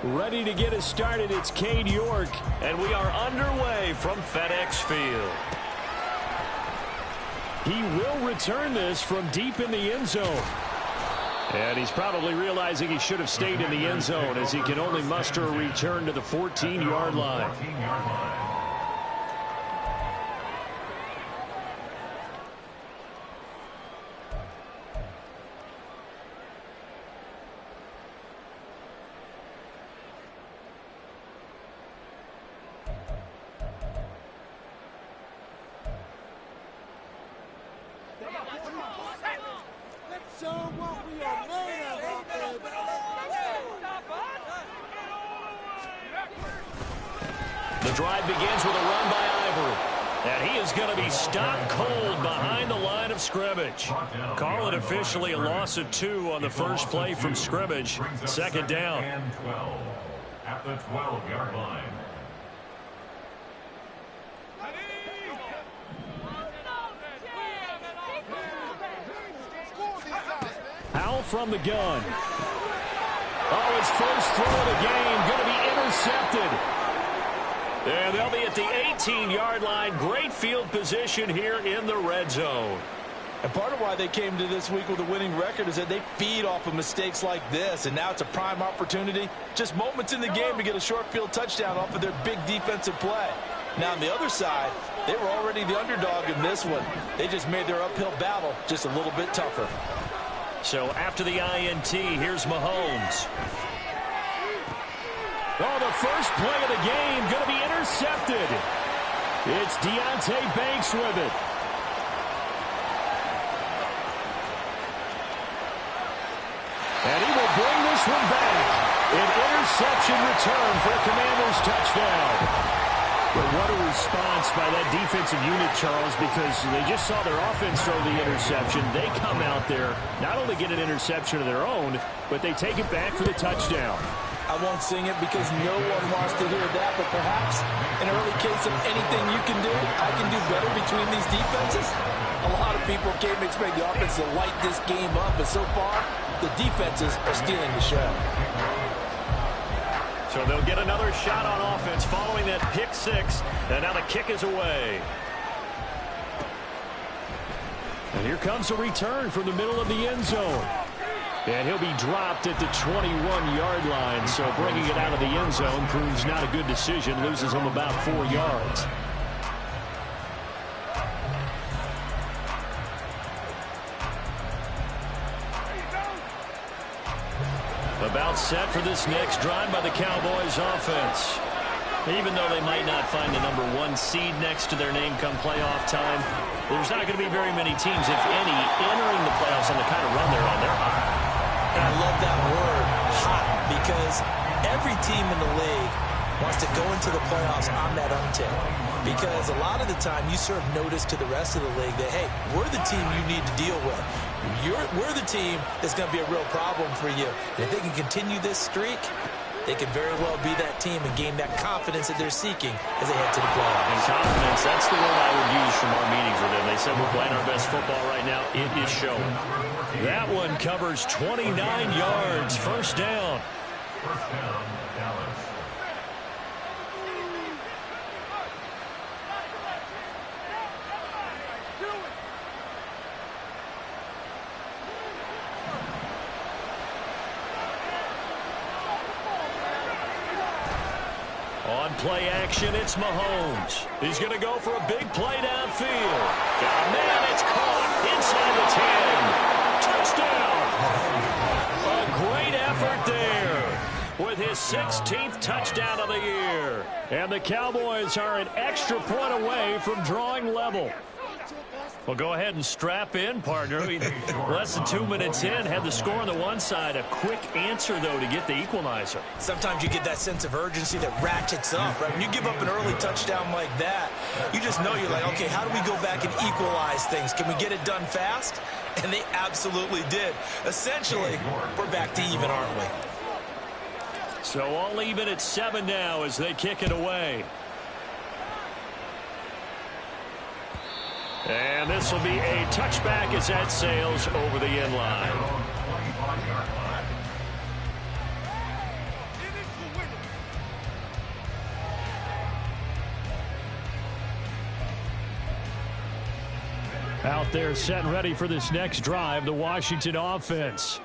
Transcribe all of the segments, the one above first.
Ready to get us started, it's Cade York, and we are underway from FedEx Field. He will return this from deep in the end zone. And he's probably realizing he should have stayed in the end zone as he can only muster a return to the 14-yard line. The drive begins with a run by Ivory. And he is going to be stopped cold behind the line of scrimmage. Call it officially a loss of 2 on the first play from scrimmage. Second down. At the 12-yard line. Powell from the gun. Oh, his first throw of the game going to be intercepted. And they'll be at the 18-yard line. Great field position here in the red zone. And part of why they came to this week with a winning record is that they feed off of mistakes like this. And now it's a prime opportunity. Just moments in the game to get a short field touchdown off of their big defensive play. Now on the other side, they were already the underdog in this one. They just made their uphill battle just a little bit tougher. So after the INT, here's Mahomes. Oh, the first play of the game going to be intercepted. It's Deontay Banks with it. And he will bring this one back. An interception return for a Commanders touchdown. But what a response by that defensive unit, Charles, because they just saw their offense throw the interception. They come out there, not only get an interception of their own, but they take it back for the touchdown. I won't sing it because no one wants to hear that, but perhaps an early case of anything you can do, I can do better between these defenses. A lot of people came to expect the offense to light this game up, but so far, the defenses are stealing the show. So they'll get another shot on offense following that pick six, and now the kick is away. And here comes a return from the middle of the end zone. And he'll be dropped at the 21-yard line, so bringing it out of the end zone proves not a good decision, loses him about 4 yards. About set for this next drive by the Cowboys offense. Even though they might not find the number 1 seed next to their name come playoff time, there's not going to be very many teams, if any, entering the playoffs on the kind of run they're on. They're hot. And I love that word, hot, because every team in the league wants to go into the playoffs on that uptick. Because a lot of the time you serve notice to the rest of the league that, hey, we're the team you need to deal with. We're the team that's going to be a real problem for you. And if they can continue this streak, they could very well be that team and gain that confidence that they're seeking as they head to the playoffs. And confidence, that's the word I would use from our meetings with them. They said we're playing our best football right now. It is showing. That one covers 29 yards. First down. First down, Dallas. On play action, it's Mahomes. He's going to go for a big play downfield. Got a man, it's caught inside the 10. Touchdown. A great effort there with his 16th touchdown of the year. And the Cowboys are an extra point away from drawing level. Well, go ahead and strap in, partner. Less than 2 minutes in, had the score on the one side. A quick answer, though, to get the equalizer. Sometimes you get that sense of urgency that ratchets up, right? When you give up an early touchdown like that, you just know you're like, okay, how do we go back and equalize things? Can we get it done fast? And they absolutely did. Essentially, we're back to even, aren't we? So all even at 7 now as they kick it away. And this will be a touchback as that sails over the end line. Out there set and ready for this next drive, the Washington offense.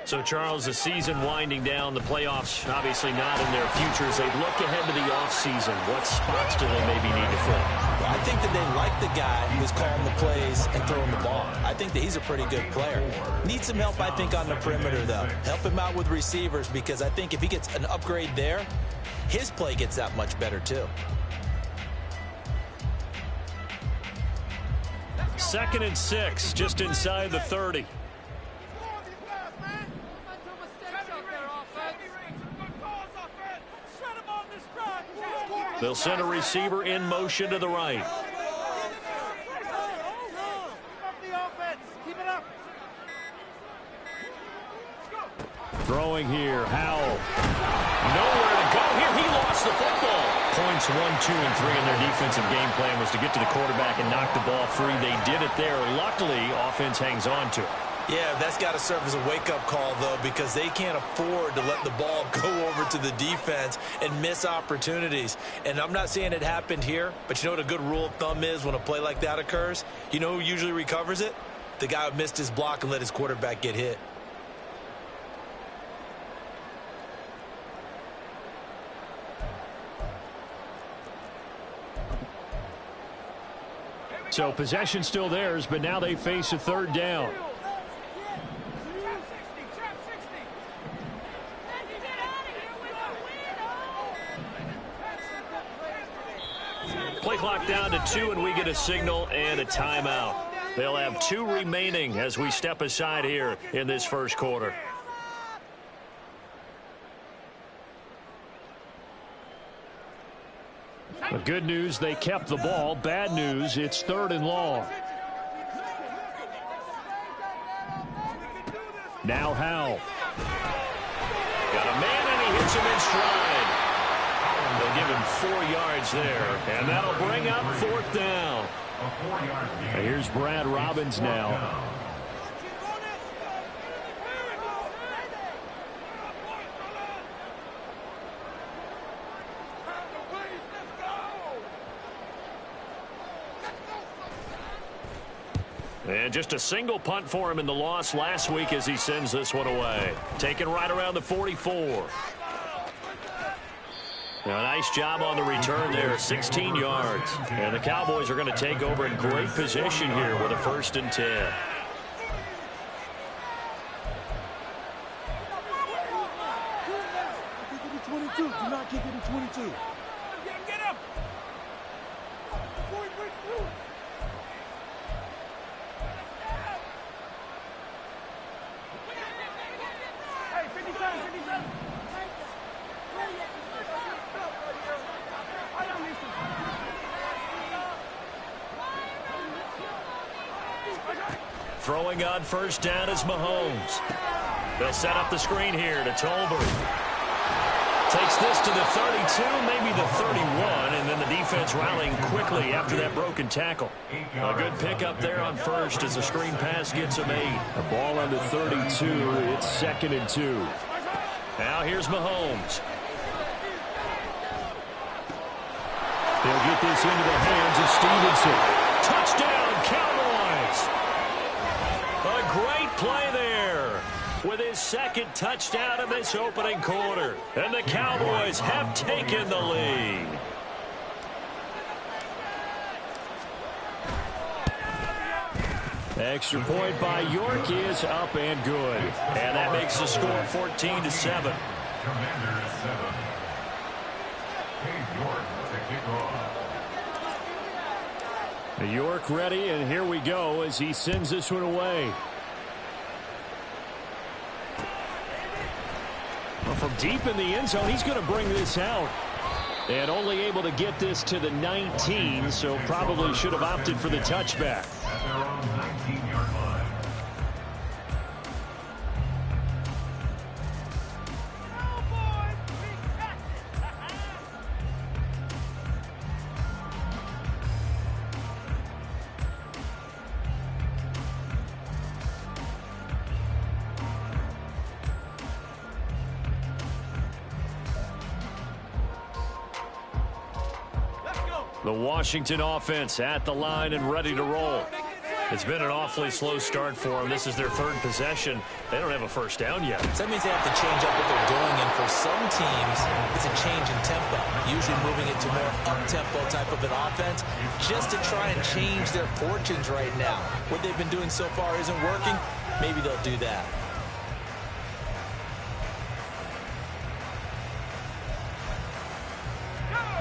So, Charles, the season winding down, the playoffs obviously not in their future. As they look ahead to the offseason, what spots do they maybe need to fill? Well, I think that they like the guy who's calling the plays and throwing the ball. I think that he's a pretty good player. Needs some help, I think, on the perimeter, though. Help him out with receivers, because I think if he gets an upgrade there, his play gets that much better, too. 2nd and 6, just inside the 30. They'll send a receiver in motion to the right. Throwing here, Howell. Nowhere to go here. He lost the football. Points 1, 2, and 3 in their defensive game plan was to get to the quarterback and knock the ball free. They did it there. Luckily, offense hangs on to it. Yeah, that's got to serve as a wake-up call, though, because they can't afford to let the ball go over to the defense and miss opportunities. And I'm not saying it happened here, but you know what a good rule of thumb is when a play like that occurs? You know who usually recovers it? The guy who missed his block and let his quarterback get hit. So possession still theirs, but now they face a 3rd down. Play clock down to 2, and we get a signal and a timeout. They'll have 2 remaining as we step aside here in this first quarter. The good news, they kept the ball. Bad news, it's 3rd and long. Now Howell. Got a man, and he hits him in stride. They'll give him 4 yards there, and that'll bring up 4th down. Here's Brad Robbins now. And just a single punt for him in the loss last week as he sends this one away. Taken right around the 44. Now, a nice job on the return there, 16 yards. And the Cowboys are going to take over in great position here with a 1st and 10. Do not kick it in 22. Get him! Hey, 57, 57. Throwing on 1st down is Mahomes. They'll set up the screen here to Tolbert. Takes this to the 32, maybe the 31, and then the defense rallying quickly after that broken tackle. A good pickup there on 1st as the screen pass gets him 8. A ball on the 32, it's 2nd and 2. Now here's Mahomes. They'll get this into the hands of Stevenson. Touchdown, Cowboys! A great play there with his 2nd touchdown of this opening quarter. And the Cowboys have taken the lead. Extra point by York is up and good. And that makes the score 14-7. Commanders 7. Cade York to kick off. York ready, and here we go as he sends this one away. Well, from deep in the end zone, he's going to bring this out. And only able to get this to the 19, so probably should have opted for the touchback. At their own 19-yard line. The Washington offense at the line and ready to roll. It's been an awfully slow start for them. This is their third possession. They don't have a first down yet. So that means they have to change up what they're doing, and for some teams, it's a change in tempo, usually moving it to more up-tempo type of an offense just to try and change their fortunes right now. What they've been doing so far isn't working. Maybe they'll do that.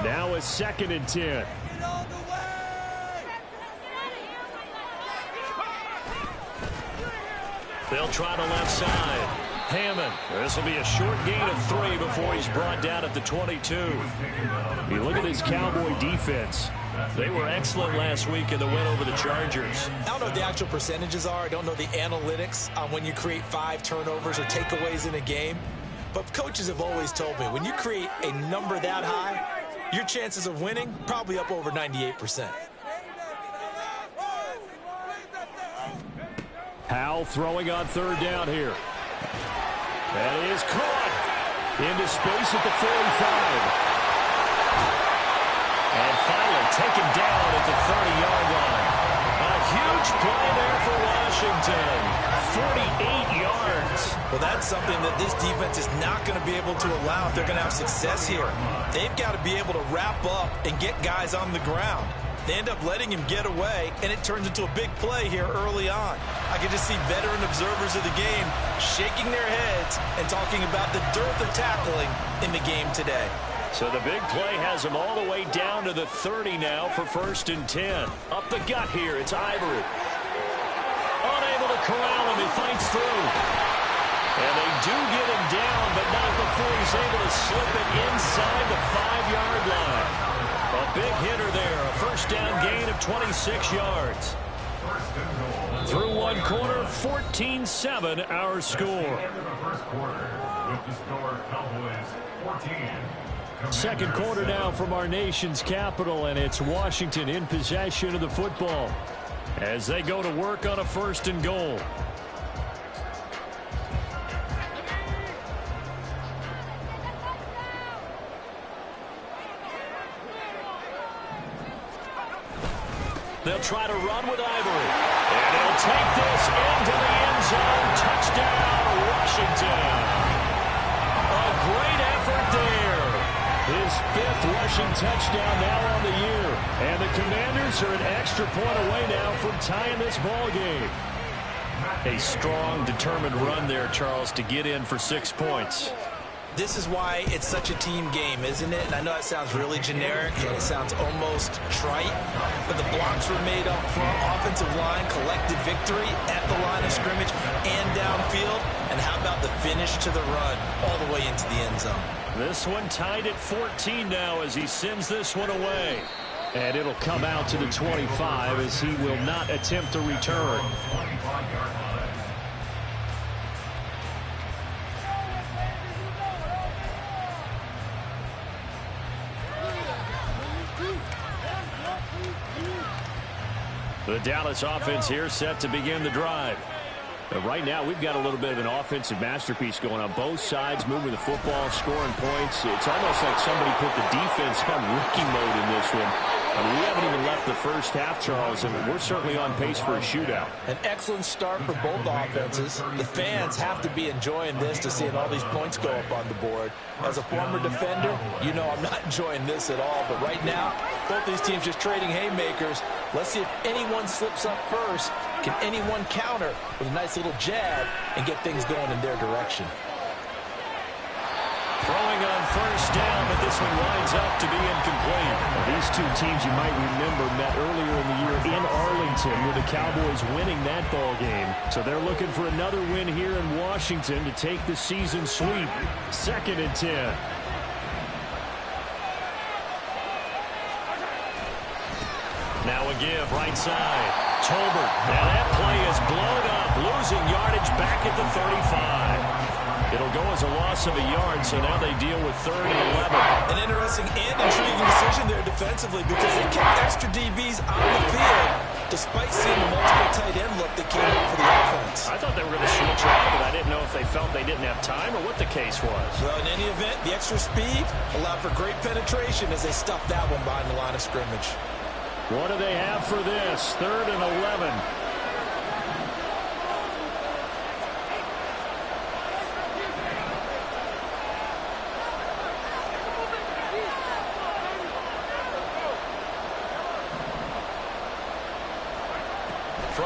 Now a 2nd and 10. They'll try to left side. Hammond. This will be a short gain of 3 before he's brought down at the 22. You look at this Cowboy defense. They were excellent last week in the win over the Chargers. I don't know what the actual percentages are. I don't know the analytics on when you create 5 turnovers or takeaways in a game. But coaches have always told me, when you create a number that high, your chances of winning probably up over 98%. Howell throwing on 3rd down here. That is caught. Into space at the 45. And finally taken down at the 30-yard line. A huge play there for Washington. 48 yards. Well, that's something that this defense is not going to be able to allow if they're going to have success here. They've got to be able to wrap up and get guys on the ground. They end up letting him get away, and it turns into a big play here early on. I can just see veteran observers of the game shaking their heads and talking about the dearth of tackling in the game today. So the big play has him all the way down to the 30 now for 1st and 10. Up the gut here, it's Ivory. Unable to corral him, he fights through. And they do get him down, but not before he's able to slip it inside the 5-yard line. A big hitter there, a first down gain of 26 yards. Through one quarter, 14-7 our score. Second quarter now from our nation's capital, and it's Washington in possession of the football as they go to work on a 1st and goal. They'll try to run with Ivory. And he'll take this into the end zone. Touchdown, Washington. A great effort there. His 5th rushing touchdown now on the year. And the Commanders are an extra point away now from tying this ball game. A strong, determined run there, Charles, to get in for 6 points. This is why it's such a team game, isn't it? And I know it sounds really generic and it sounds almost trite, but the blocks were made up front, offensive line, collective victory at the line of scrimmage and downfield. And how about the finish to the run all the way into the end zone? This one tied at 14 now as he sends this one away. And it'll come out to the 25 as he will not attempt to return. The Dallas offense here set to begin the drive. Right now, we've got a little bit of an offensive masterpiece going on both sides, moving the football, scoring points. It's almost like somebody put the defense on rookie mode in this one. I mean, we haven't even left the first half, Charles, and we're certainly on pace for a shootout. An excellent start for both offenses. The fans have to be enjoying this to seeing all these points go up on the board. As a former defender, you know I'm not enjoying this at all. But right now, both these teams just trading haymakers. Let's see if anyone slips up first. Can anyone counter with a nice little jab and get things going in their direction? Throwing on first down, but this one winds up to be incomplete. These two teams, you might remember, met earlier in the year in Arlington with the Cowboys winning that ball game. So they're looking for another win here in Washington to take the season sweep. 2nd and 10. Now a give, right side. Tolbert. Now that play is blown up, losing yardage back at the 35. It'll go as a loss of a yard, so now they deal with 3rd and 11. An interesting and intriguing decision there defensively because they kept extra DBs on the field despite seeing the multiple tight end look that came up for the offense. I thought they were going to switch out, but I didn't know if they felt they didn't have time or what the case was. Well, in any event, the extra speed allowed for great penetration as they stuffed that one behind the line of scrimmage. What do they have for this? 3rd and 11.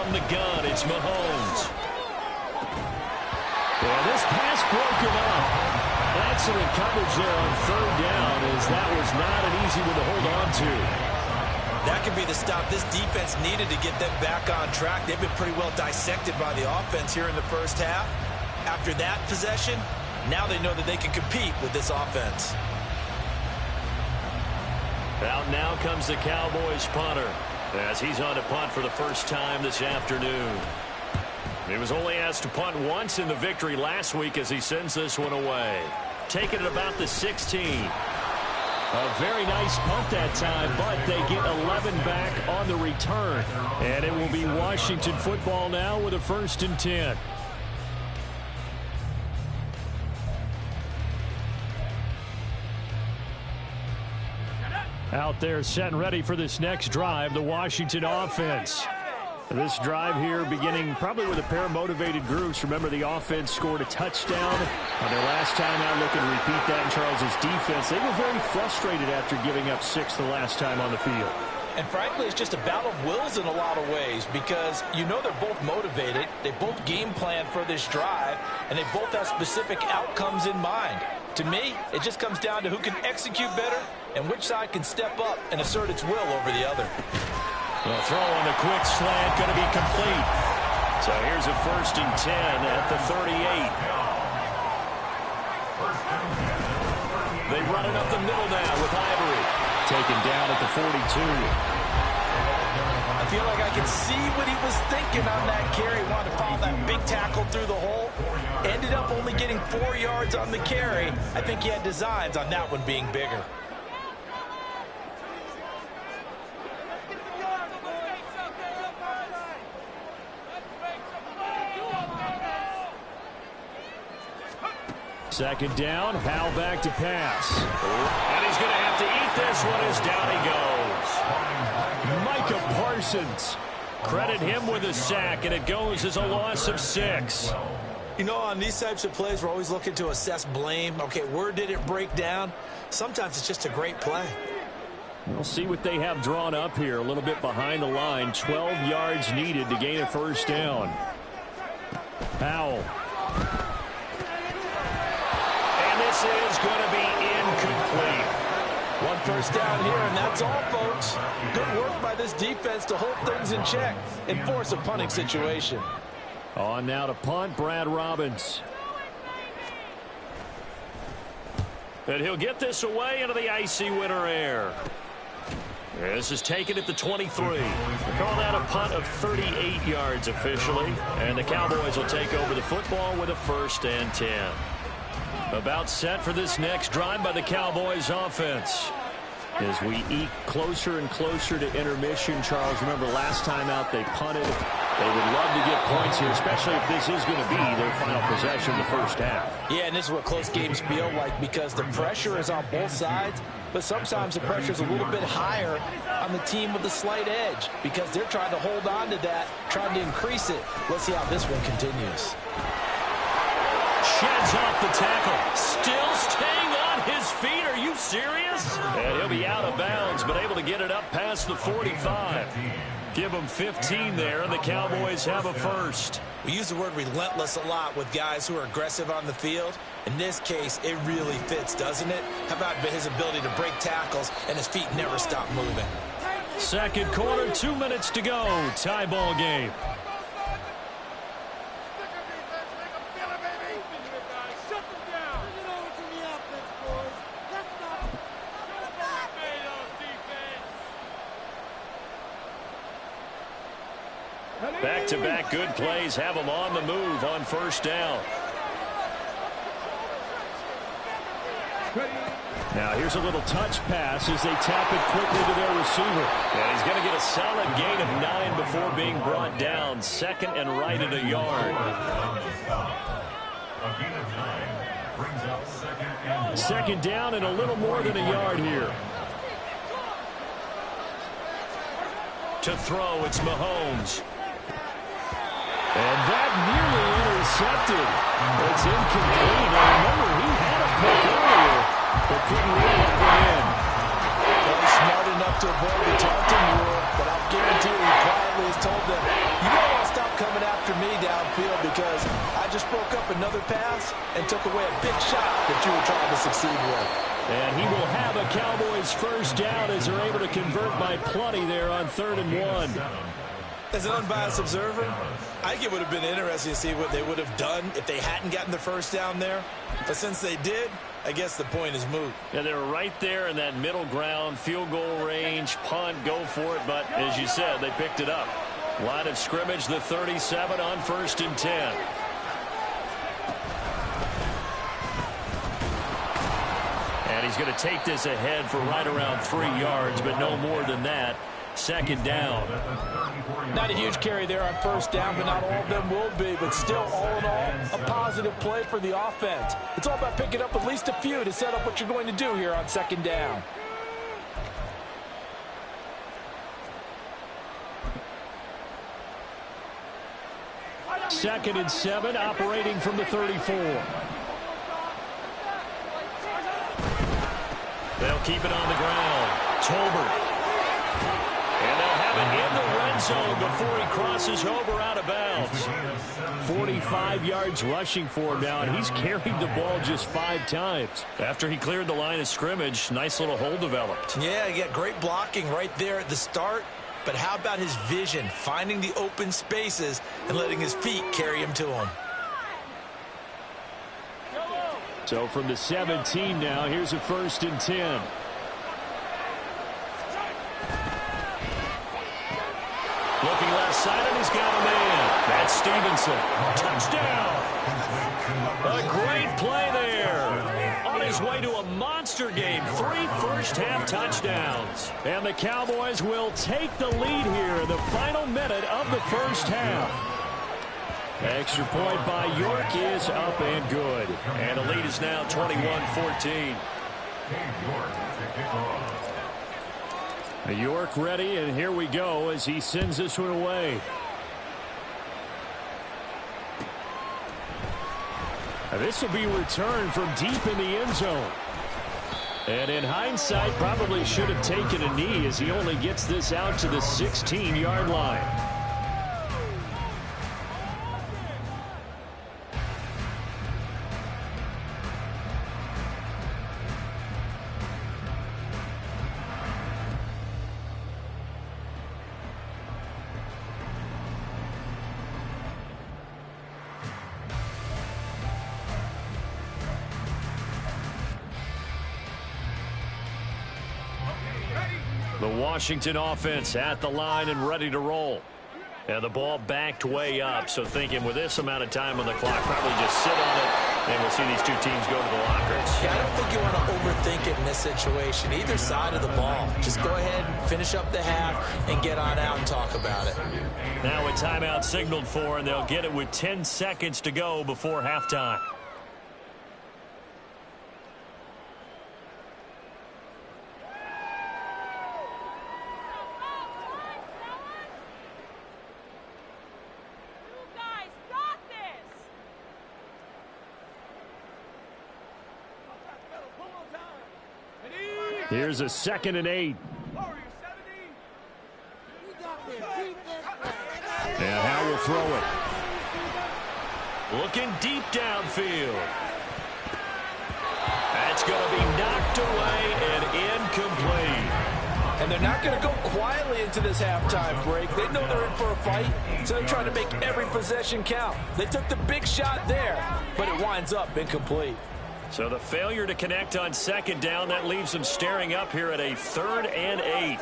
From the gun, it's Mahomes. Yeah, this pass broken up. Excellent coverage there on third down, as that was not an easy one to hold on to. That could be the stop this defense needed to get them back on track. They've been pretty well dissected by the offense here in the first half. After that possession, now they know that they can compete with this offense. Out now comes the Cowboys punter, as he's on to punt for the first time this afternoon. He was only asked to punt once in the victory last week as he sends this one away. Taking it about the 16. A very nice punt that time, but they get 11 back on the return. And it will be Washington football now with a 1st and 10. Out there set and ready for this next drive, the Washington offense. This drive here beginning probably with a pair of motivated groups. Remember, the offense scored a touchdown on their last time out. Looking to repeat that in Charles's defense. They were very frustrated after giving up 6 the last time on the field. And frankly, it's just a battle of wills in a lot of ways, because you know they're both motivated. They both game plan for this drive, and they both have specific outcomes in mind. To me, it just comes down to who can execute better and which side can step up and assert its will over the other. The throw on the quick slant going to be complete. So here's a 1st and 10 at the 38. They run it up the middle now with Ivory. Taken down at the 42. I feel like I can see what he was thinking on that carry. Wanted to follow that big tackle through the hole. Ended up only getting 4 yards on the carry. I think he had designs on that one being bigger. Second down, Howell back to pass. And he's going to have to eat this one as down he goes. Micah Parsons. Credit him with a sack, and it goes as a loss of 6. You know, on these types of plays, we're always looking to assess blame. Okay, where did it break down? Sometimes it's just a great play. We'll see what they have drawn up here. A little bit behind the line. 12 yards needed to gain a 1st down. Howell. This is going to be incomplete. 1 first down here, and that's all, folks. Good work by this defense to hold things in check and force a punting situation. On now to punt, Brad Robbins. And he'll get this away into the icy winter air. This is taken at the 23. We call that a punt of 38 yards officially. And the Cowboys will take over the football with a 1st and 10. About set for this next drive by the Cowboys offense. As we eke closer and closer to intermission, Charles, remember last time out they punted. They would love to get points here, especially if this is going to be their final possession in the first half. Yeah, and this is what close games feel like, because the pressure is on both sides, but sometimes the pressure is a little bit higher on the team with the slight edge, because they're trying to hold on to that, trying to increase it. Let's see how this one continues. Sheds off the tackle. Still staying on his feet. Are you serious? And he'll be out of bounds, but able to get it up past the 45. Give him 15 there, and the Cowboys have a 1st. We use the word relentless a lot with guys who are aggressive on the field. In this case, it really fits, doesn't it? How about his ability to break tackles and his feet never stop moving? Second quarter, 2 minutes to go. Tie ball game. Back-to-back good plays have them on the move on 1st down. Now here's a little touch pass as they tap it quickly to their receiver. And he's going to get a solid gain of 9 before being brought down. 2nd and right at a yard. A gain of 9 brings up 2nd and 1. Second down and a little more than a yard here. To throw, it's Mahomes. And that nearly intercepted. It's incomplete. Now remember, he had a pick earlier, but couldn't reel that one in. Well, he's smart enough to avoid the taunting rule, but I'll guarantee you he quietly has told them, you don't want to coming after me downfield because I just broke up another pass and took away a big shot that you were trying to succeed with. And he will have a Cowboys first down as they're able to convert by plenty there on 3rd and 1. As an unbiased observer, I think it would have been interesting to see what they would have done if they hadn't gotten the first down there. But since they did, I guess the point is moot. Yeah, they were right there in that middle ground, field goal range, punt, go for it. But as you said, they picked it up. Line of scrimmage, the 37 on 1st and 10. And he's going to take this ahead for right around 3 yards, but no more than that. 2nd down. Not a huge carry there on 1st down, but not all of them will be. But still, all in all, a positive play for the offense. It's all about picking up at least a few to set up what you're going to do here on 2nd down. Second and 7, operating from the 34. They'll keep it on the ground. Tolbert. And they'll have it in the red zone before he crosses over out of bounds. 45 yards rushing for him now, and he's carried the ball just 5 times. After he cleared the line of scrimmage, nice little hole developed. Yeah, he got great blocking right there at the start. But how about his vision, finding the open spaces and letting his feet carry him to him? So from the 17 now, here's a 1st and 10. Looking left side, and he's got a man. That's Stevenson. Touchdown. A great play there. On his way to a monster game. 3 first-half touchdowns. And the Cowboys will take the lead here in the final minute of the first half. Extra point by York is up and good. And the lead is now 21-14. York ready, and here we go as he sends this one away. This will be returned from deep in the end zone. And in hindsight, probably should have taken a knee as he only gets this out to the 16-yard line. The Washington offense at the line and ready to roll. And the ball backed way up, so thinking with this amount of time on the clock, probably just sit on it, and we'll see these two teams go to the lockers. Yeah, I don't think you want to overthink it in this situation, either side of the ball. Just go ahead and finish up the half and get on out and talk about it. Now a timeout signaled for, and they'll get it with 10 seconds to go before halftime. Here's a 2nd and 8. And Howe will throw it. Looking deep downfield. That's going to be knocked away and incomplete. And they're not going to go quietly into this halftime break. They know they're in for a fight, so they're trying to make every possession count. They took the big shot there, but it winds up incomplete. So the failure to connect on 2nd down, that leaves them staring up here at a 3rd and 8.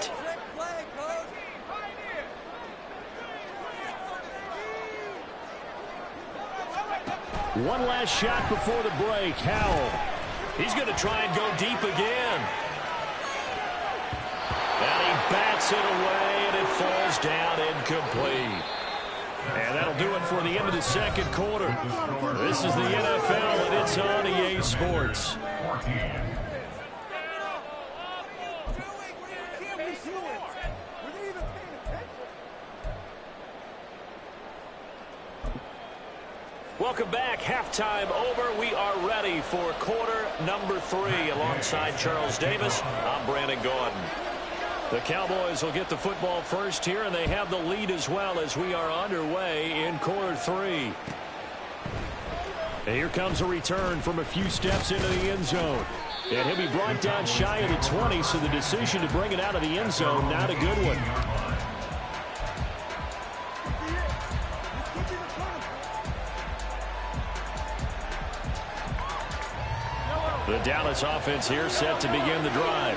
One last shot before the break. Howell. He's going to try and go deep again. And he bats it away, and it falls down incomplete. And that'll do it for the end of the 2nd quarter. This is the NFL, and it's on EA Sports. Welcome back. Halftime over. We are ready for quarter number 3. Alongside Charles Davis, I'm Brandon Gaudin. The Cowboys will get the football first here, and they have the lead as well as we are underway in quarter 3. And here comes a return from a few steps into the end zone. And he'll be brought down shy of the 20, so the decision to bring it out of the end zone, not a good one. The Dallas offense here set to begin the drive.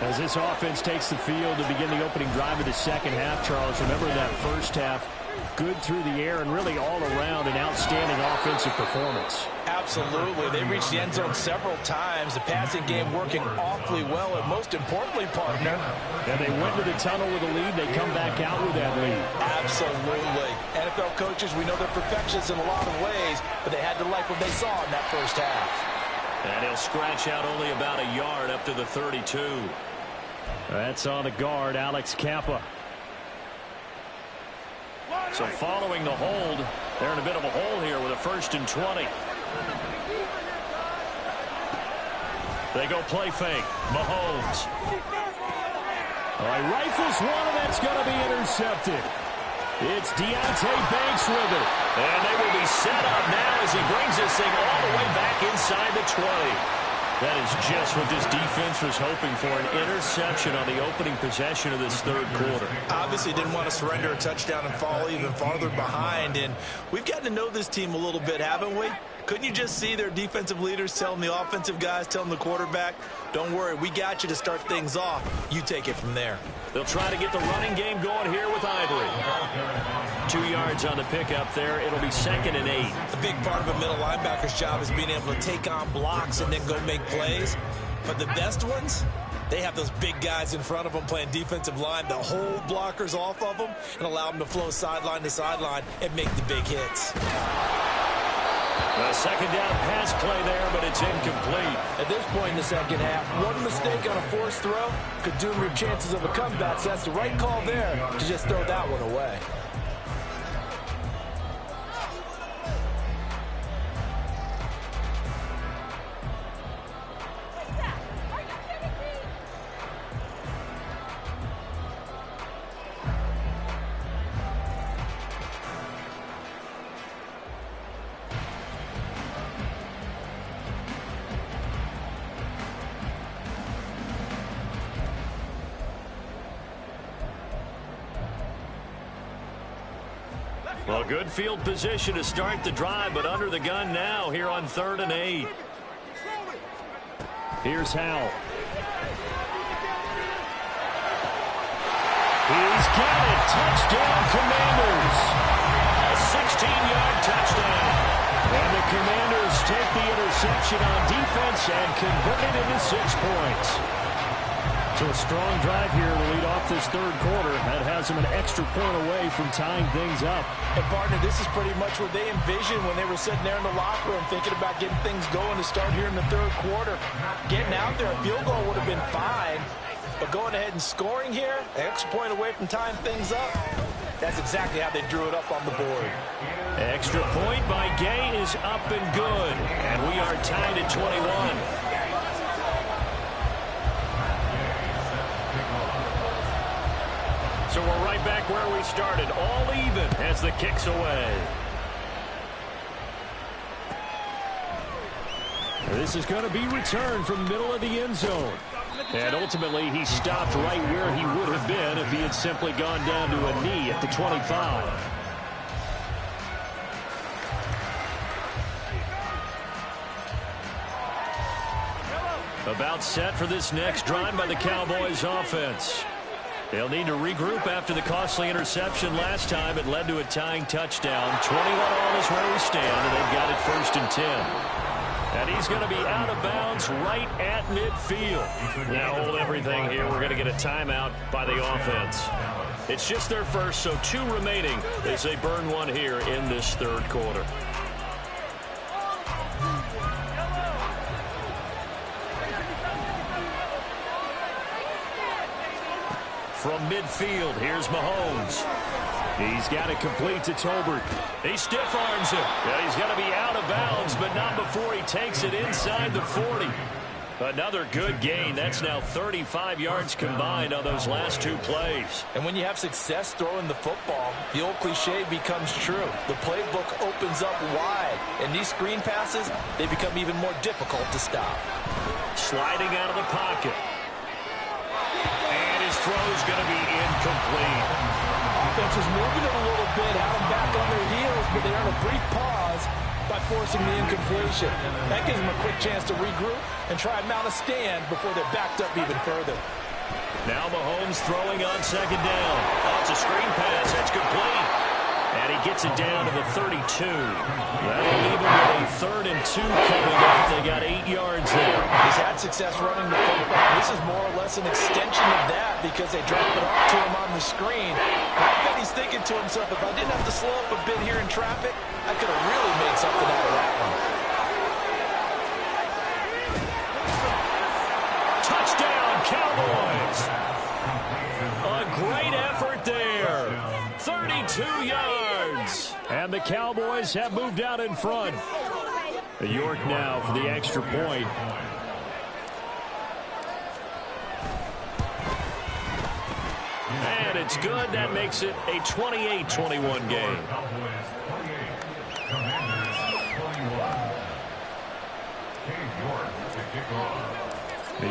As this offense takes the field to begin the opening drive of the second half, Charles, remember that first half, good through the air and really all around an outstanding offensive performance. Absolutely. They reached the end zone several times. The passing game working awfully well, and most importantly, partner. And they went to the tunnel with a lead. They come back out with that lead. Absolutely. NFL coaches, we know they're perfectionists in a lot of ways, but they had to like what they saw in that first half. And he'll scratch out only about a yard up to the 32. That's on the guard, Alex Kappa. So following the hold, they're in a bit of a hole here with a 1st and 20. They go play fake. Mahomes. Rifles one, and that's going to be intercepted. It's Deontay Banks with it. And they will be set up now as he brings this thing all the way back inside the 20. That is just what this defense was hoping for, an interception on the opening possession of this third quarter. Obviously didn't want to surrender a touchdown and fall even farther behind. And we've gotten to know this team a little bit, haven't we? Couldn't you just see their defensive leaders telling the offensive guys, telling the quarterback, don't worry, we got you to start things off. You take it from there. They'll try to get the running game going here with Ivory. 2 yards on the pickup there. It'll be 2nd and 8. A big part of a middle linebacker's job is being able to take on blocks and then go make plays. But the best ones, they have those big guys in front of them playing defensive line that hold blockers off of them and allow them to flow sideline to sideline and make the big hits. A second down pass play there, but it's incomplete. At this point in the second half, one mistake on a forced throw could doom your chances of a comeback. So that's the right call there to just throw that one away. Well, good field position to start the drive, but under the gun now here on 3rd and 8. Here's Howell. He's got it. Touchdown, Commanders. A 16-yard touchdown. And the Commanders take the interception on defense and convert it into 6 points. So a strong drive here to lead off this third quarter. That has them an extra point away from tying things up. And, partner, this is pretty much what they envisioned when they were sitting there in the locker room thinking about getting things going to start here in the third quarter. Getting out there, a field goal would have been fine. But going ahead and scoring here, an extra point away from tying things up, that's exactly how they drew it up on the board. Extra point by Gay is up and good. And we are tied at 21. So we're right back where we started, all even as the kick's away. This is going to be returned from the middle of the end zone. And ultimately, he stopped right where he would have been if he had simply gone down to a knee at the 25. About set for this next drive by the Cowboys offense. They'll need to regroup after the costly interception last time. It led to a tying touchdown. 21 all is where we stand, and they've got it 1st and 10. And he's going to be out of bounds right at midfield. Now hold everything here. We're going to get a timeout by the offense. It's just their first, so 2 remaining as they burn one here in this third quarter. From midfield, here's Mahomes. He's got it complete to Tolbert. He stiff arms him. Yeah, he's going to be out of bounds, but not before he takes it inside the 40. Another good gain. That's now 35 yards combined on those last two plays. And when you have success throwing the football, the old cliche becomes true. The playbook opens up wide, and these screen passes, they become even more difficult to stop. Sliding out of the pocket. And his throw is going to be incomplete. Offense is moving it a little bit, have them back on their heels, but they earn a brief pause by forcing the incompletion. That gives them a quick chance to regroup and try and mount a stand before they're backed up even further. Now Mahomes throwing on second down. Oh, it's a screen pass. That's complete. And he gets it down to the 32. That'll leave him with a 3rd and 2 coming up. They got 8 yards there. He's had success running the football. This is more or less an extension of that because they drop it off to him on the screen. I bet he's thinking to himself, if I didn't have to slow up a bit here in traffic, I could have really made something out of that one. Touchdown, Cowboys. A great effort there. 32 yards. And the Cowboys have moved out in front. York now for the extra point. And it's good. That makes it a 28-21 game.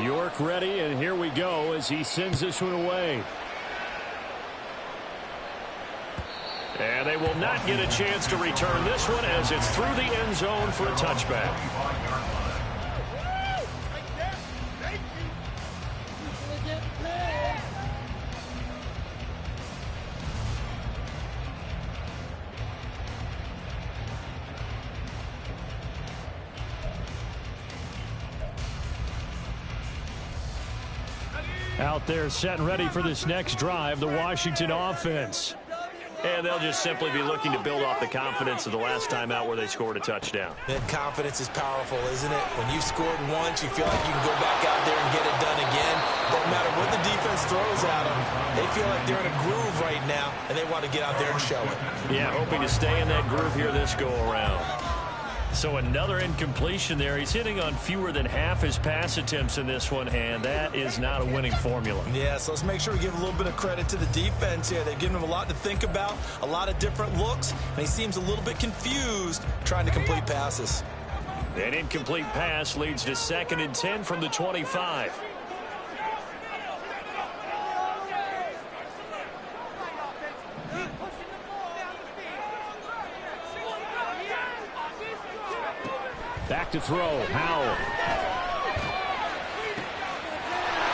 York ready, and here we go as he sends this one away. And they will not get a chance to return this one as it's through the end zone for a touchback. Out there set and ready for this next drive, the Washington offense. And they'll just simply be looking to build off the confidence of the last time out where they scored a touchdown. That confidence is powerful, isn't it? When you've scored once, you feel like you can go back out there and get it done again. Doesn't matter what the defense throws at them. They feel like they're in a groove right now, and they want to get out there and show it. Yeah, hoping to stay in that groove here this go-around. So another incompletion there. He's hitting on fewer than half his pass attempts in this one, and that is not a winning formula. Yeah, so let's make sure we give a little bit of credit to the defense here. They've given him a lot to think about, a lot of different looks, and he seems a little bit confused trying to complete passes. An incomplete pass leads to 2nd and 10 from the 25. Back to throw. Howell.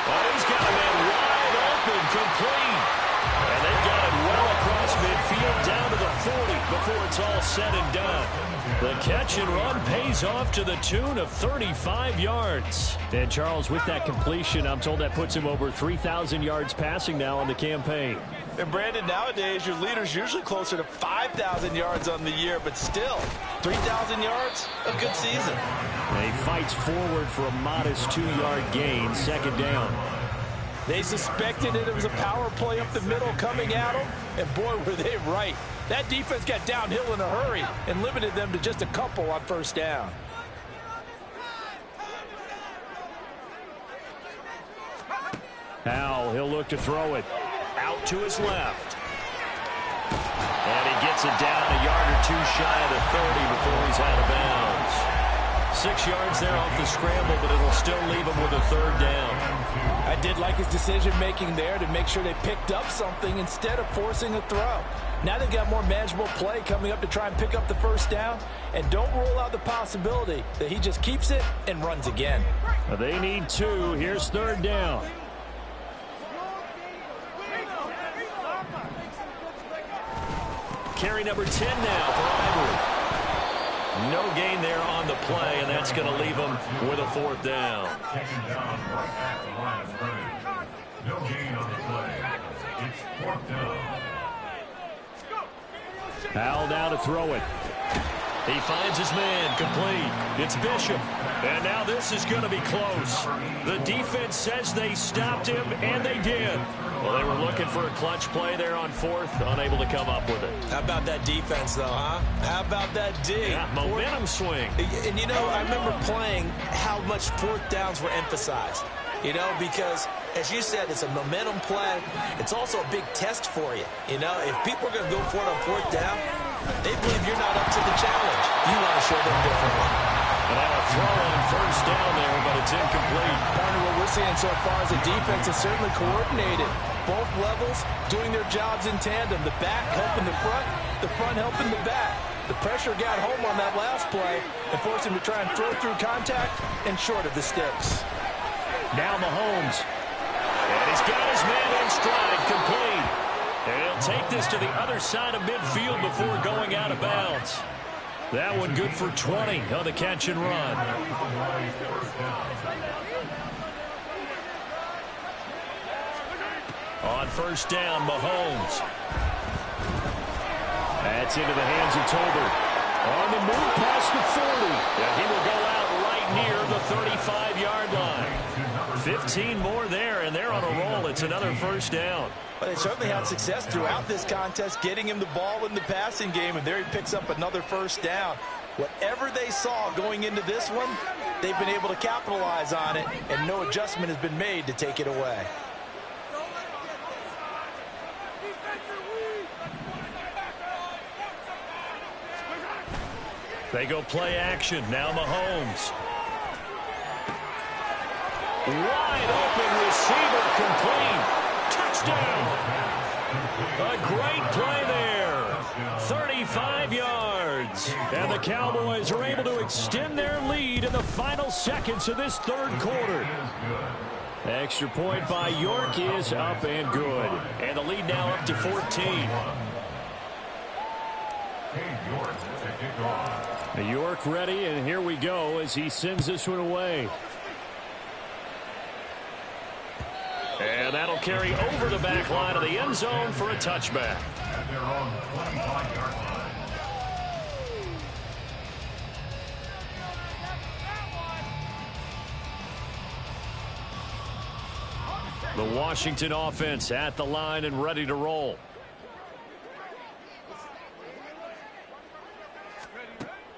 Oh, he's got a man wide open, complete. And they've got it well across midfield down to the 40 before it's all said and done. The catch and run pays off to the tune of 35 yards. And Charles, with that completion, I'm told that puts him over 3,000 yards passing now on the campaign. And Brandon, nowadays your leader's usually closer to 5,000 yards on the year, but still, 3,000 yards, a good season. And he fights forward for a modest 2-yard gain, 2nd down. They suspected it was a power play up the middle coming at them, and boy, were they right. That defense got downhill in a hurry and limited them to just a couple on 1st down. Howell, he'll look to throw it. Out to his left. And he gets it down a yard or two shy of the 30 before he's out of bounds. 6 yards there off the scramble, but it'll still leave him with a 3rd down. I did like his decision-making there to make sure they picked up something instead of forcing a throw. Now they've got more manageable play coming up to try and pick up the 1st down, and don't rule out the possibility that he just keeps it and runs again. They need 2. Here's 3rd down. Carry number 10 now for Ivory. No gain there on the play, and that's going to leave him with a 4th down. No gain on the play. It's 4th down. Howell now to throw it. He finds his man, complete. It's Bishop. And now this is going to be close. The defense says they stopped him, and they did. Well, they were looking for a clutch play there on fourth, unable to come up with it. How about that defense, though, huh? How about that dig? Yeah, momentum swing. And, you know, I remember playing how much fourth downs were emphasized. You know, because, as you said, it's a momentum play. It's also a big test for you. You know, if people are going to go for it on fourth down, they believe you're not up to the challenge. You want to show them differently. And now a throw on first down there, but it's incomplete. Partner, what we're seeing so far is the defense is certainly coordinated. Both levels doing their jobs in tandem. The back helping the front helping the back. The pressure got home on that last play and forced him to try and throw through contact and short of the sticks. Now Mahomes. And he's got his man in stride, complete. And he'll take this to the other side of midfield before going out of bounds. That one good for 20 on the catch and run. On first down, Mahomes. That's into the hands of Tolbert. On the move past the 40. And he will go out right near the 35-yard line. 15 more there, and they're on a roll. It's another first down. Well, they certainly had success throughout this contest, getting him the ball in the passing game, and there he picks up another first down. Whatever they saw going into this one, they've been able to capitalize on it, and no adjustment has been made to take it away. They go play action. Now Mahomes. Wide open receiver, complete. Touchdown. A great play there. 35 yards. And the Cowboys are able to extend their lead in the final seconds of this third quarter. Extra point by York is up and good. And the lead now up to 14. York ready, and here we go as he sends this one away. And that'll carry over the back line of the end zone for a touchback. The Washington offense at the line and ready to roll.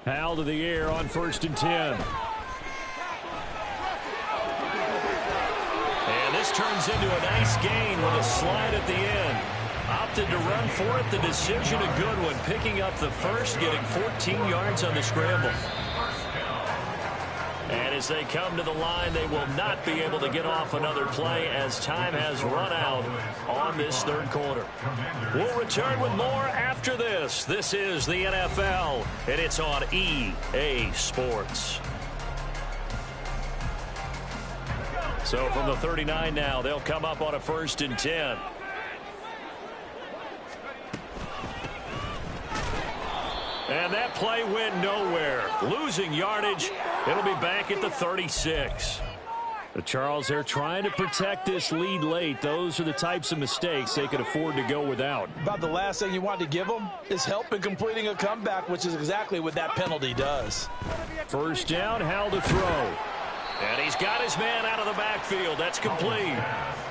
Hal to the air on 1st and 10. And this turns into a nice gain with a slide at the end. Opted to run for it. The decision a good one. Picking up the first, getting 14 yards on the scramble. And as they come to the line, they will not be able to get off another play as time has run out on this third quarter. We'll return with more after this. This is the NFL, and it's on EA Sports. So from the 39 now, they'll come up on a 1st and 10. And that play went nowhere. Losing yardage. It'll be back at the 36. But Charles, they're trying to protect this lead late. Those are the types of mistakes they could afford to go without. About the last thing you want to give them is help in completing a comeback, which is exactly what that penalty does. First down, Hal to throw. And he's got his man out of the backfield. That's complete.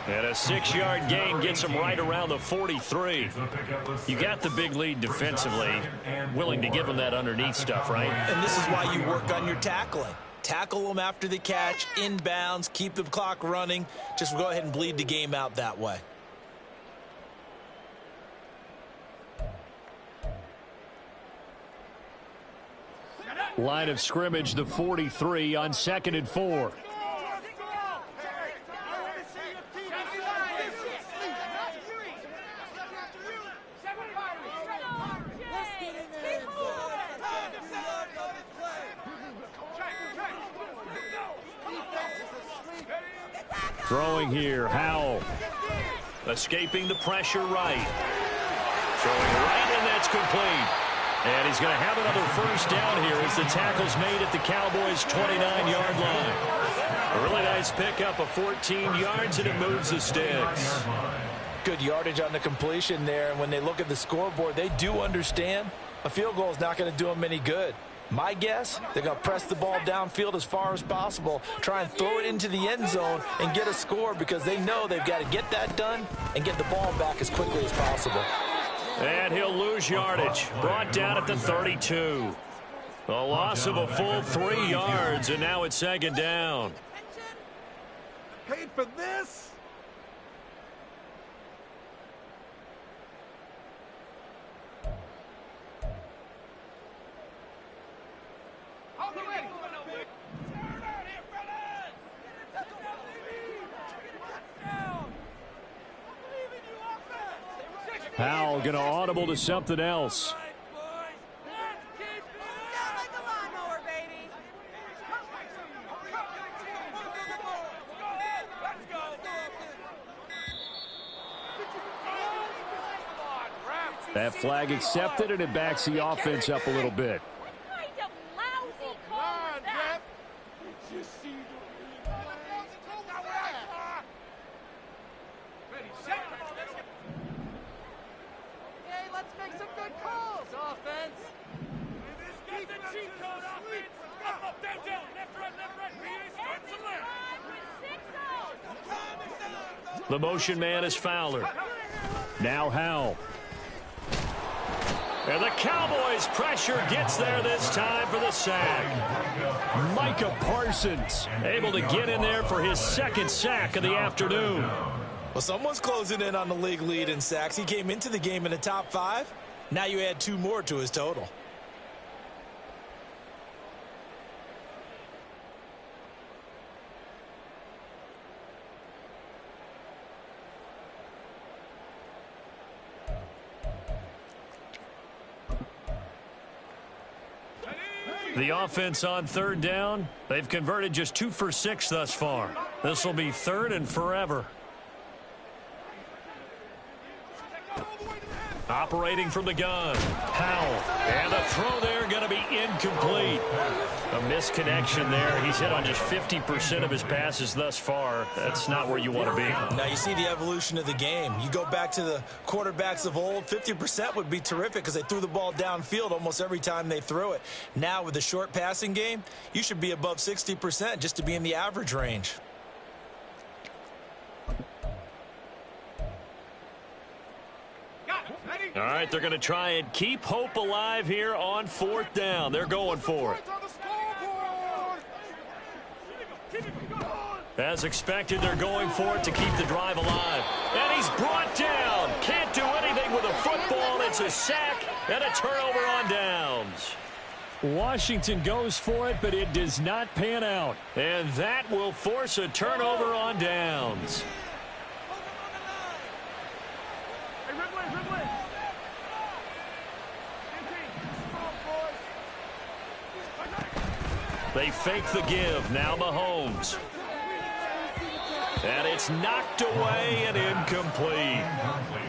And a 6-yard gain gets him right around the 43. You got the big lead defensively. Willing to give him that underneath stuff, right? And this is why you work on your tackling. Tackle them after the catch, inbounds, keep the clock running. Just go ahead and bleed the game out that way. Line of scrimmage, the 43 on 2nd and 4. Throwing here, Howell. Escaping the pressure right. Throwing right, and that's complete. And he's going to have another first down here as the tackle's made at the Cowboys' 29-yard line. A really nice pickup of 14 yards, and it moves the sticks. Good yardage on the completion there. And when they look at the scoreboard, they do understand A field goal is not going to do them any good. My guess, they're going to press the ball downfield as far as possible, try and throw it into the end zone and get a score because they know they've got to get that done and get the ball back as quickly as possible. And he'll lose yardage. Brought down at the 32. A loss of a full 3 yards, and now it's second down. Paid for this? Powell going to audible to something else. That flag accepted, and it backs the offense up a little bit. The motion man is Fowler. Now Howell. And the Cowboys' pressure gets there this time for the sack. Micah Parsons Able to get in there for his second sack of the afternoon. Well, someone's closing in on the league lead in sacks. He came into the game in the top 5. Now you add 2 more to his total. The offense on third down. They've converted just 2 for 6 thus far. This will be 3rd and forever. Operating from the gun. Powell. And the throw there going to be incomplete. A misconnection there. He's hit on just 50% of his passes thus far. That's not where you want to be. Now you see the evolution of the game. You go back to the quarterbacks of old, 50% would be terrific because they threw the ball downfield almost every time they threw it. Now with the short passing game, you should be above 60% just to be in the average range. All right, they're going to try and keep hope alive here on 4th down. They're going for it. As expected, they're going for it to keep the drive alive. And he's brought down. Can't do anything with a football. It's a sack and a turnover on downs. Washington goes for it, but it does not pan out. And that will force a turnover on downs. They fake the give. Now Mahomes. And it's knocked away and incomplete.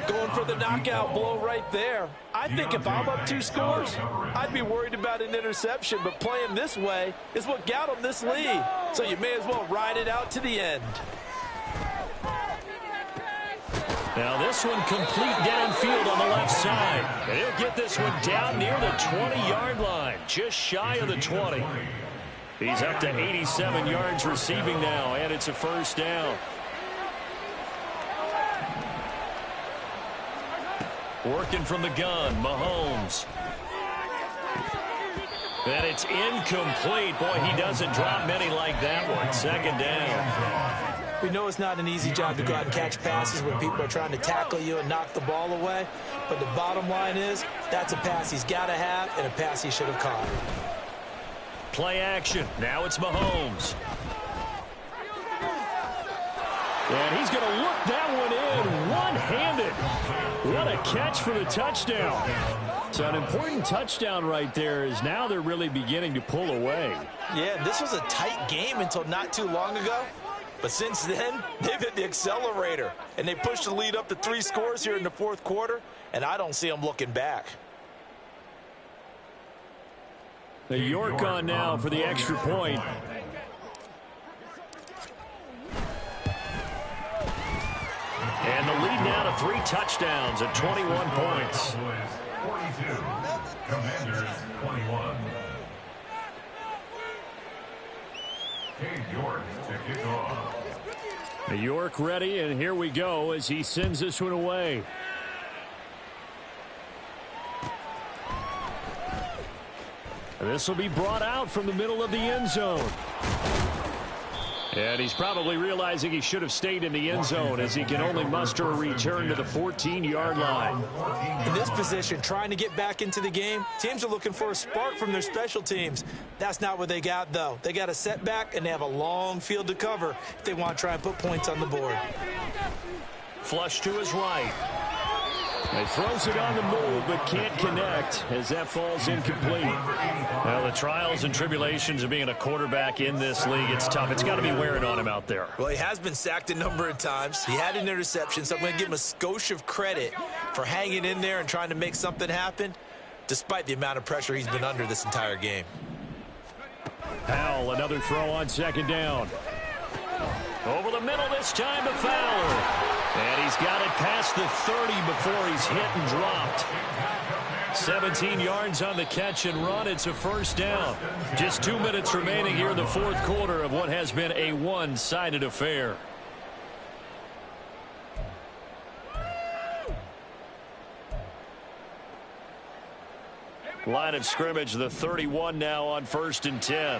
Going for the knockout blow right there. I think if I'm up 2 scores, I'd be worried about an interception, but playing this way is what got him this lead. So you may as well ride it out to the end. Now this one complete downfield on the left side. And he'll get this one down near the 20-yard line, just shy of the 20. He's up to 87 yards receiving now, and it's a 1st down. Working from the gun, Mahomes. And it's incomplete. Boy, he doesn't drop many like that one. 2nd down. We know it's not an easy job to go out and catch passes when people are trying to tackle you and knock the ball away. But the bottom line is, that's a pass he's got to have and a pass he should have caught. Play action. Now it's Mahomes. And he's going to look that one in one-handed. What a catch for the touchdown. So an important touchdown right there is now they're really beginning to pull away. Yeah, this was a tight game until not too long ago. But since then, they've hit the accelerator. And they pushed the lead up to 3 scores here in the 4th quarter. And I don't see them looking back. The York on now for the extra point. And the lead now to 3 touchdowns at 21 points. Commanders 21. Cade York to kick off. York ready, and here we go as he sends this one away. This will be brought out from the middle of the end zone. And he's probably realizing he should have stayed in the end zone as he can only muster a return to the 14-yard line. In this position, trying to get back into the game, teams are looking for a spark from their special teams. That's not what they got, though. They got a setback, and they have a long field to cover if they want to try and put points on the board. Flush to his right. He throws it on the move, but can't connect as that falls incomplete. Well, the trials and tribulations of being a quarterback in this league, it's tough. It's got to be wearing on him out there. Well, he has been sacked a number of times. He had an interception, so I'm going to give him a skosh of credit for hanging in there and trying to make something happen, despite the amount of pressure he's been under this entire game. Powell, another throw on second down. Over the middle this time to Fowler. And he's got it past the 30 before he's hit and dropped. 17 yards on the catch and run. It's a first down. Just 2 minutes remaining here in the fourth quarter of what has been a one-sided affair. Line of scrimmage, the 31 now on 1st and 10.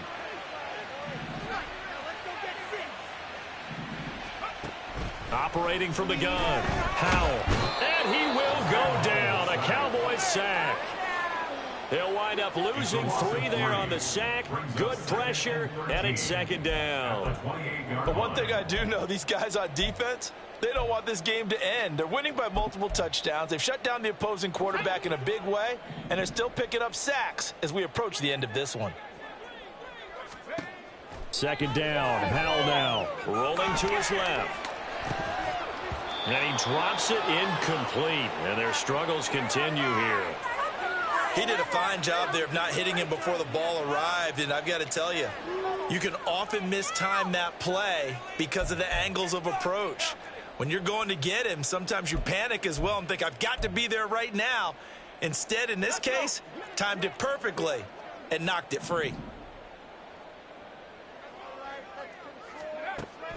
Operating from the gun, Howell, and he will go down. A Cowboys sack. They'll wind up losing 3 there on the sack. Good pressure, and it's second down. But one thing I do know, these guys on defense, they don't want this game to end. They're winning by multiple touchdowns. They've shut down the opposing quarterback in a big way, and they're still picking up sacks as we approach the end of this one. Second down, Howell now. Rolling to his left. And he drops it incomplete. And their struggles continue here. He did a fine job there of not hitting him before the ball arrived. And I've got to tell you, you can often mistime that play because of the angles of approach. When you're going to get him, sometimes you panic as well and think, I've got to be there right now. Instead, in this case, timed it perfectly and knocked it free.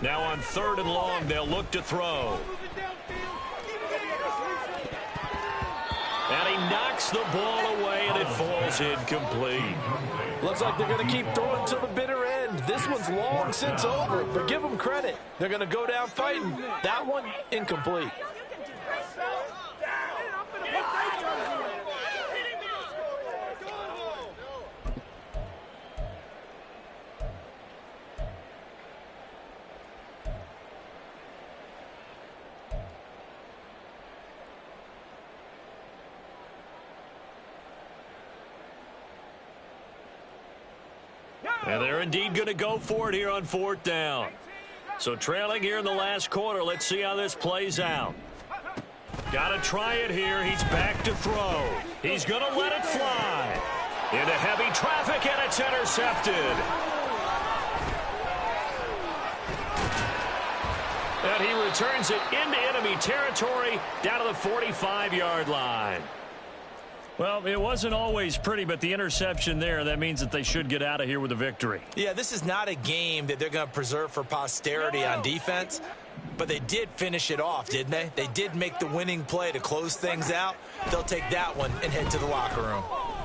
Now on 3rd and long, they'll look to throw. And he knocks the ball away, and it falls incomplete. Looks like they're going to keep throwing to the bitter end. This one's long since over, but give them credit. They're going to go down fighting. That one, incomplete. And they're indeed going to go for it here on 4th down. So trailing here in the last quarter. Let's see how this plays out. Got to try it here. He's back to throw. He's going to let it fly. Into heavy traffic, and it's intercepted. And he returns it into enemy territory down to the 45-yard line. Well, it wasn't always pretty, but the interception there, that means that they should get out of here with a victory. Yeah, this is not a game that they're going to preserve for posterity on defense, but they did finish it off, didn't they? They did make the winning play to close things out. They'll take that one and head to the locker room.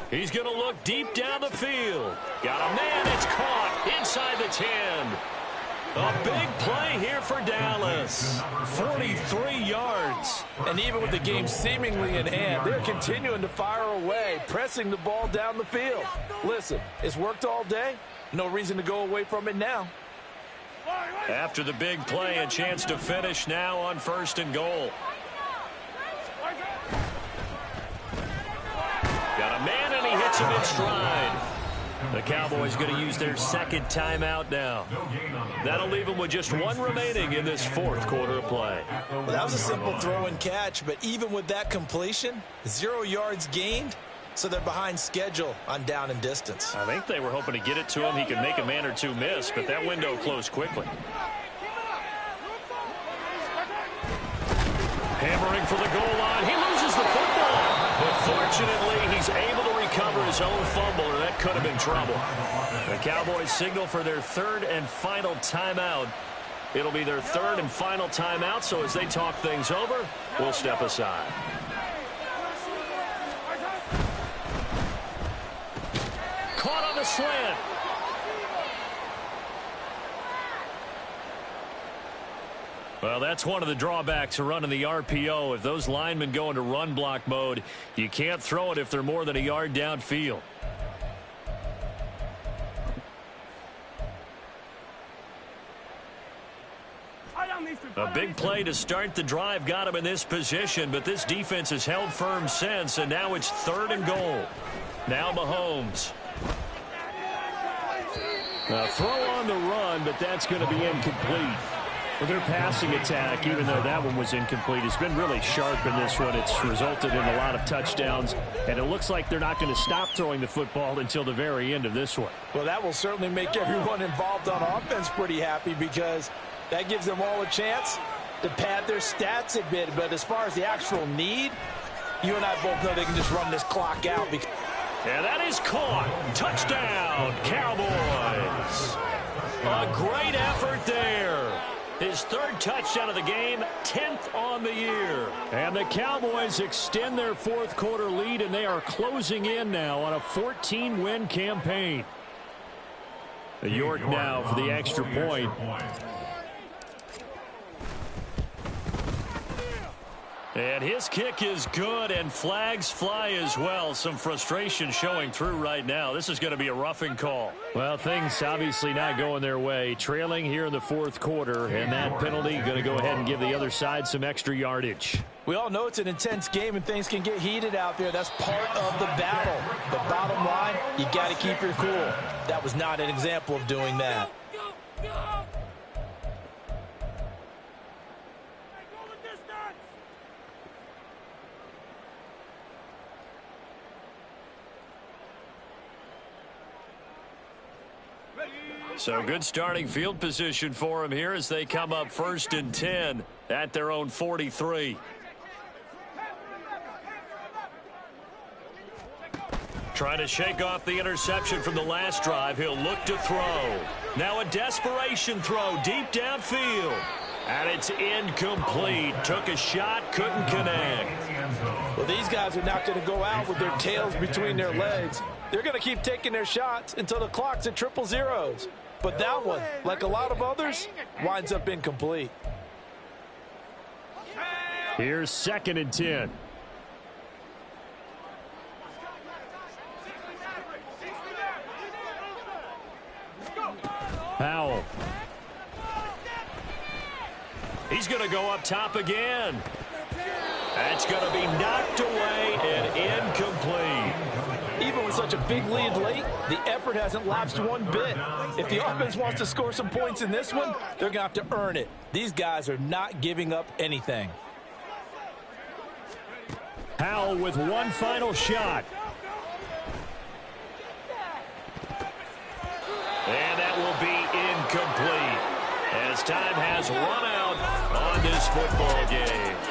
He's going to look deep down the field. Got a man, it's caught inside the 10. A big play here for Dallas. 43 yards. And even with the game seemingly in hand, they're continuing to fire away, pressing the ball down the field. Listen, it's worked all day. No reason to go away from it now. After the big play, a chance to finish now on 1st and goal. Got a man, and he hits him in stride. The Cowboys going to use their second timeout now. That'll leave them with just 1 remaining in this 4th quarter of play. Well, that was a simple throw and catch, but even with that completion, 0 yards gained, so they're behind schedule on down and distance. I think they were hoping to get it to him. He could make a man or two miss, but that window closed quickly. Hammering for the goal line. He loses the football, but fortunately, he's able to recover his own fumble, or that could have been trouble. The Cowboys signal for their third and final timeout. It'll be their third and final timeout, so as they talk things over, we'll step aside. Caught on the slant. Well, that's one of the drawbacks of running the RPO. If those linemen go into run block mode, you can't throw it if they're more than a yard downfield. A big play to start the drive got him in this position, but this defense has held firm since, and now it's 3rd and goal. Now Mahomes. A throw on the run, but that's going to be incomplete. Well, their passing attack, even though that one was incomplete, has been really sharp in this one. It's resulted in a lot of touchdowns, and it looks like they're not going to stop throwing the football until the very end of this one. Well, that will certainly make everyone involved on offense pretty happy, because that gives them all a chance to pad their stats a bit. But as far as the actual need, you and I both know they can just run this clock out. And that is caught. Touchdown, Cowboys. A great effort there. His 3rd touchdown of the game, 10th on the year. And the Cowboys extend their 4th quarter lead, and they are closing in now on a 14-win campaign. York now for the extra point. And his kick is good, and flags fly as well. Some frustration showing through right now. This is going to be a roughing call. Well, things obviously not going their way. Trailing here in the 4th quarter, and that penalty going to go ahead and give the other side some extra yardage. We all know it's an intense game, and things can get heated out there. That's part of the battle. The bottom line, you got to keep your cool. That was not an example of doing that. So good starting field position for him here as they come up 1st and 10 at their own 43. Trying to shake off the interception from the last drive. He'll look to throw. Now a desperation throw deep downfield. And it's incomplete. Took a shot, couldn't connect. Well, these guys are not going to go out with their tails between their legs. They're going to keep taking their shots until the clock's at 000. But that one, like a lot of others, winds up incomplete. Here's 2nd and 10. Powell. He's going to go up top again. That's going to be knocked away and incomplete. Even with such a big lead late, the effort hasn't lapsed one bit. If the offense wants to score some points in this one, they're going to have to earn it. These guys are not giving up anything. Powell with one final shot. And that will be incomplete as time has run out on this football game.